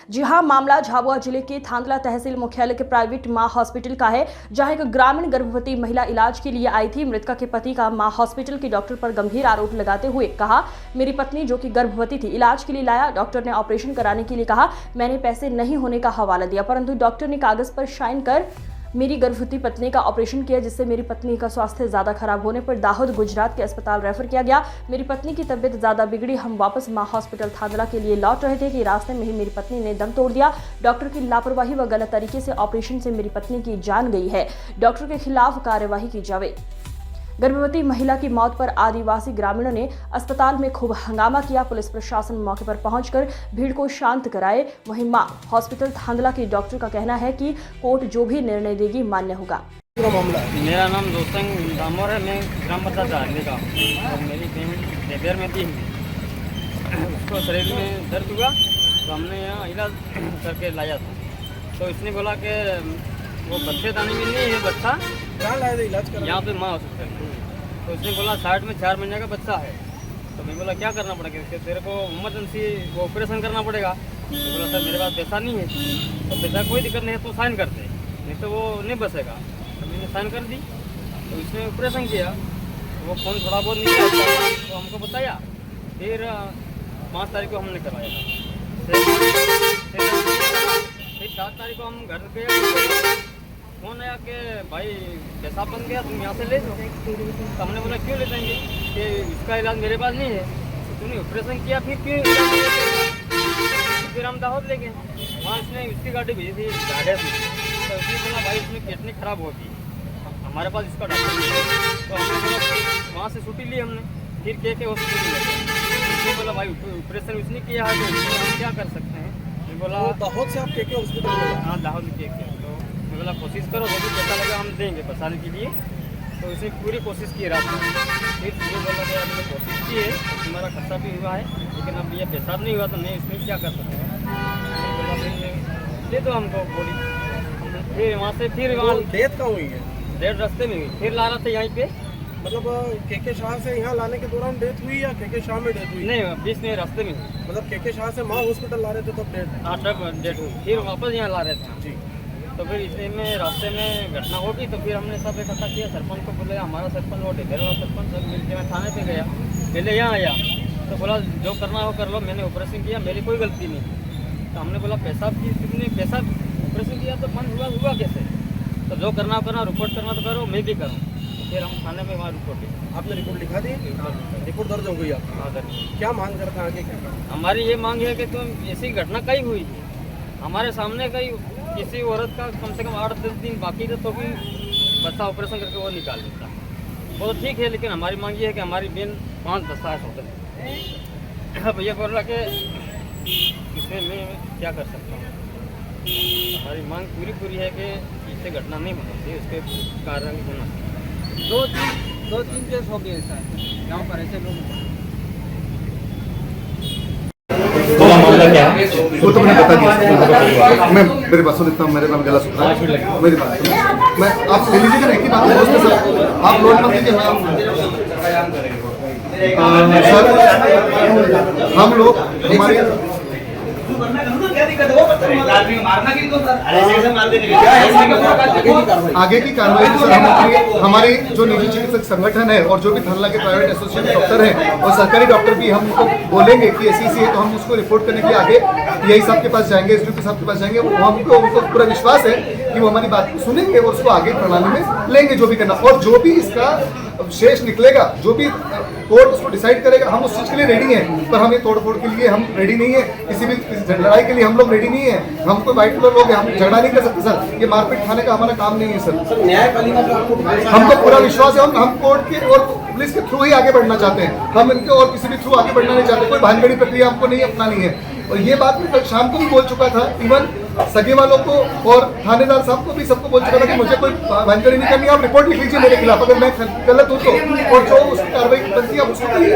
जी हां, मामला झाबुआ जिले के थांदला तहसील मुख्यालय के प्राइवेट मां हॉस्पिटल का है, जहां एक ग्रामीण गर्भवती महिला इलाज के लिए आई थी। मृतका के पति का मां हॉस्पिटल के डॉक्टर पर गंभीर आरोप लगाते हुए कहा, मेरी पत्नी जो कि गर्भवती थी इलाज के लिए लाया, डॉक्टर ने ऑपरेशन कराने के लिए कहा, मैंने पैसे नहीं होने का हवाला दिया, परंतु डॉक्टर ने कागज पर साइन कर मेरी गर्भवती पत्नी का ऑपरेशन किया, जिससे मेरी पत्नी का स्वास्थ्य ज्यादा खराब होने पर दाहोद गुजरात के अस्पताल रेफर किया गया। मेरी पत्नी की तबीयत ज्यादा बिगड़ी। हम वापस मां हॉस्पिटल थांदला के लिए लौट रहे थे कि रास्ते में ही मेरी पत्नी ने दम तोड़ दिया। डॉक्टर की लापरवाही व गलत तरीके से ऑपरेशन से मेरी पत्नी की जान गई है। डॉक्टर के खिलाफ कार्यवाही की जाए। गर्भवती महिला की मौत पर आदिवासी ग्रामीणों ने अस्पताल में खूब हंगामा किया। पुलिस प्रशासन मौके पर पहुंचकर भीड़ को शांत कराए। वहीं मां हॉस्पिटल थांदला के डॉक्टर का कहना है कि कोर्ट जो भी निर्णय देगी मान्य होगा। मेरा नाम दोस्तंग दामोर है, मैं ग्राम पंचायत डालने का और मेरी पेमेंट लेबर में थी। उसको शरीर में दर्द हुआ तो हमने यहाँ इलाज करके लाया था। तो इसने बोला कि वो बच्चे दाने में नहीं है, बच्चा कहाँ लाए थे इलाज कर यहाँ पे माँ हॉस्पिटल। तो उसने बोला 60 में 4 महीने का बच्चा है। तो मैं बोला क्या करना पड़ेगा, तेरे को इमरजेंसी वो ऑपरेशन करना पड़ेगा। तो बोला सर मेरे पास पैसा नहीं है। तो पैसा कोई दिक्कत नहीं है, तो साइन कर दे, नहीं तो वो नहीं बचेगा। तो मैंने साइन कर दी, तो इसने ऑपरेशन किया। वो फोन थोड़ा बहुत नहीं किया तो हमको बताया। फिर 5 तारीख को हमने कराया। फिर 7 तारीख को हम घर गए, फोन आया कि भाई पैसा बन गया, तुम यहाँ से ले जाओ। तो हमने बोला क्यों ले जाएंगे कि इसका इलाज मेरे पास नहीं है। तो तुमने ऑपरेशन किया फिर क्यों? फिर हम दाहोद ले गए। वहाँ इसने उसकी गाड़ी भेजी थी गाड़े से। तो उसने बोला भाई इसमें किडनी खराब होगी, हमारे पास इसका डॉक्टर नहीं है। तो हमने बोला वहाँ से छुट्टी ली हमने। फिर के हॉस्पिटल में गए। उसने बोला भाई ऑपरेशन उसने किया है तो हम क्या कर सकते हैं। मैं बोला दाहोद से आप के हॉस्पिटल में? हाँ दाहोद के। तो मैं बोला कोशिश करो, जो भी पैसा लगा हम देंगे बचाने के लिए। तो उसने पूरी कोशिश की रात में। फिर ये बोला कि हमने कोशिश की है, तुम्हारा खर्चा भी हुआ है, लेकिन अब ये पेशाब नहीं हुआ तो मैं इसमें क्या कर सकता हूँ। बोला फिर दे दो हमको बॉडी। फिर वहाँ से फिर वहाँ डेथ कहाँ हुई है? डेढ़ रास्ते में हुई। फिर ला रहा था यहीं पे, मतलब के शाह से यहाँ लाने के दौरान डेथ हुई या के शाह में डेथ हुई? नहीं, बीच में रास्ते में हुई। मतलब के शाह से माँ हॉस्पिटल ला रहे थे तब डेथ? हाँ तब डेथ हुई। फिर वापस यहाँ ला रहे थे जी। तो फिर इसमें रास्ते में घटना होगी। तो फिर हमने सब इकट्ठा किया, सरपंच को बोले, हमारा सरपंच वो ढेर वाला सरपंच सब मिलकर मैं थाने पे गया। पहले यहाँ आया तो बोला जो करना हो कर लो, मैंने ऑपरेशन किया, मेरी कोई गलती नहीं। तो हमने बोला पैसा की तुमने पैसा ऑपरेशन किया तो बंद हुआ कैसे? तो जो करना हो करना, रिपोर्ट करना तो करो, मैं भी करूँ। फिर हम थाने में वहाँ रिपोर्ट दी। आपने रिपोर्ट लिखा दी? रिपोर्ट दर्ज हो गई आप? हाँ सर। क्या मांग करते हैं आगे? क्या हमारी ये मांग है कि तुम ऐसी घटना कहीं हुई थी हमारे सामने, कहीं किसी औरत का कम से कम 8-10 दिन बाकी था तो भी बच्चा ऑपरेशन करके वो निकाल देता। वो तो ठीक है, लेकिन हमारी मांग ये है कि हमारी बहन 5 बच्चा है टोटल। अब ये बोल रहा कि इसमें मैं क्या कर सकता हूँ। हमारी मांग पूरी है कि इससे घटना नहीं होनी चाहिए, उसके कारण होना चाहिए। 2-3 केस हो गए ऐसा यहाँ पर, ऐसे लोग। वो तो मैंने बता दिया। मैं मेरे पास सुनता हूँ, मेरे नाम गला सुनता है मेरी बात सुनो। मैं आप ले लीजिएगा, एक ही बात है सर, आप लोड मत लीजिए। सर हम लोग हमारे आगे की कार्रवाई हमारे जो निजी चिकित्सक संगठन है और जो भी थांदला के प्राइवेट एसोसिएशन डॉक्टर हैं और सरकारी डॉक्टर भी हम उनको बोलेंगे कि ऐसी है, तो हम उसको रिपोर्ट करने के लिए आगे यही साहब के पास जाएंगे, एसडीओ साहब के पास जाएंगे। हमको पूरा विश्वास है कि वो हमारी बात को सुनेंगे और उसको आगे प्रणाली में लेंगे, जो भी करना। और जो भी इसका शेष निकलेगा, जो भी कोर्ट उसको डिसाइड करेगा, हम उस चीज़ के लिए रेडी हैं। पर हम ये तोड़फोड़ के लिए हम रेडी नहीं है, किसी भी लड़ाई के लिए हम लोग रेडी नहीं है। हम कोई वाइट कलर लोग हैं, हम झगड़ा नहीं कर सकते सर। ये मारपीट खाने का हमारा काम नहीं है सर। न्यायपालिका हमको पूरा विश्वास है, हम कोर्ट के और पुलिस के थ्रू ही आगे बढ़ना चाहते हैं। हम इनके और किसी भी थ्रू आगे बढ़ना नहीं चाहते, कोई भानगड़ी प्रक्रिया हमको नहीं अपनानी है। और ये बात मैं कल शाम को भी बोल चुका था, इवन सगे वालों को और थानेदार साहब को भी सबको बोल चुका था कि मुझे कोई भानगड़ी नहीं करनी। आप रिपोर्ट लिख लीजिए मेरे खिलाफ, अगर मैं गलत हूँ तो, और जो उसकी कार्रवाई बनती है आप उसको करिए।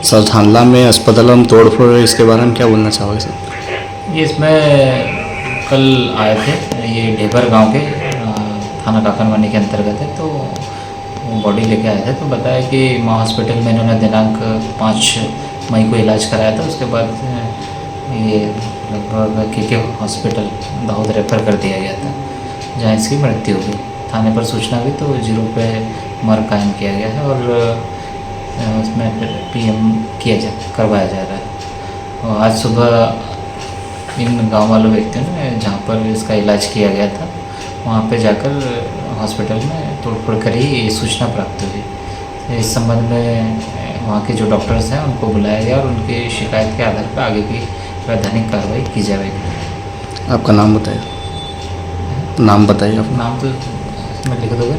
सर थांदला में अस्पताल में तोड़फोड़, इसके बारे में क्या बोलना चाहोगे सर? ये इसमें कल आए थे, ये ढेबर गांव के थाना काकनवानी के अंतर्गत है। तो वो बॉडी लेके आए थे तो बताया कि माँ हॉस्पिटल में इन्होंने दिनांक 5 मई को इलाज कराया था। उसके बाद ये लगभग के हॉस्पिटल दाऊद रेफर कर दिया गया था, जहाँ इसकी मृत्यु हो गई। थाने पर सूचना हुई तो 0 पे मर्ग कायम किया गया है और उसमें PM करवाया जा रहा है। और आज सुबह इन गांव वालों व्यक्तियों ने जहाँ पर इसका इलाज किया गया था वहाँ पे जाकर हॉस्पिटल में तोड़फोड़ कर ही ये सूचना प्राप्त हुई। इस संबंध में वहाँ के जो डॉक्टर्स हैं उनको बुलाया गया और उनकी शिकायत के आधार पर आगे की वैधानिक कार्रवाई की जाएगी। आपका नाम बताइए, नाम बताइए आप। नाम तो इसमें लिख दोगे।